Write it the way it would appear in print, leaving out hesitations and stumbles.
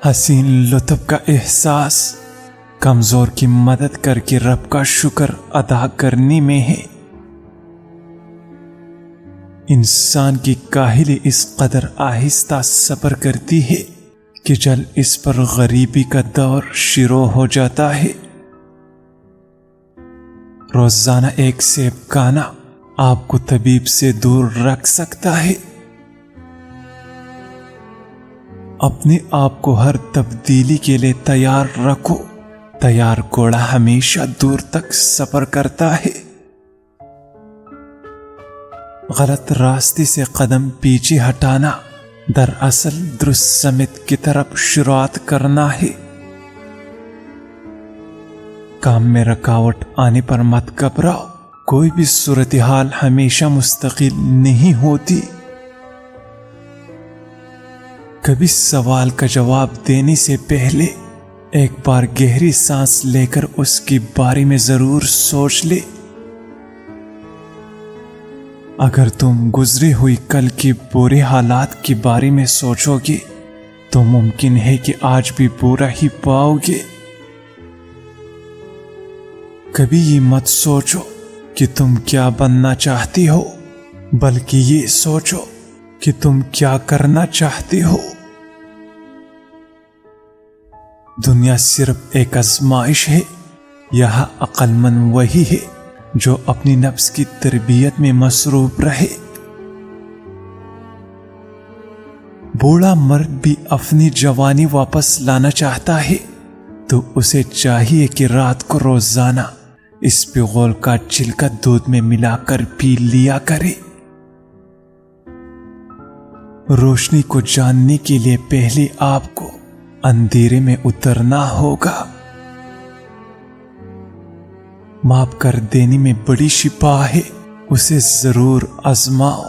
حسین لطف کا احساس کمزور کی مدد کر کے رب کا شکر ادا کرنے میں ہے۔ انسان کی کاہلی اس قدر آہستہ صبر کرتی ہے کہ جل اس پر غریبی کا دور شروع ہو جاتا ہے۔ روزانہ ایک سیب کھانا آپ کو طبیب سے دور رکھ سکتا ہے۔ اپنے آپ کو ہر تبدیلی کے لیے تیار رکھو، تیار گھوڑا ہمیشہ دور تک سفر کرتا ہے۔ غلط راستے سے قدم پیچھے ہٹانا دراصل درست سمت کی طرف شروعات کرنا ہے۔ کام میں رکاوٹ آنے پر مت گھبراؤ، کوئی بھی صورتحال ہمیشہ مستقل نہیں ہوتی۔ کبھی سوال کا جواب دینے سے پہلے ایک بار گہری سانس لے کر اس کے بارے میں ضرور سوچ لے۔ اگر تم گزرے ہوئی کل کے برے حالات کے بارے میں سوچو گے تو ممکن ہے کہ آج بھی برا ہی پاؤ گے۔ کبھی یہ مت سوچو کہ تم کیا بننا چاہتے ہو، بلکہ یہ سوچو کہ تم کیا کرنا چاہتے ہو۔ دنیا صرف ایک آزمائش ہے، یہاں عقل مند وہی ہے جو اپنی نفس کی تربیت میں مصروف رہے۔ بوڑھا مرد بھی اپنی جوانی واپس لانا چاہتا ہے تو اسے چاہیے کہ رات کو روزانہ اس پیغول کا چھلکا دودھ میں ملا کر پی لیا کرے۔ روشنی کو جاننے کے لیے پہلے آپ کو اندھیرے میں اترنا ہوگا۔ معاف کر دینے میں بڑی شفا ہے، اسے ضرور آزماؤ۔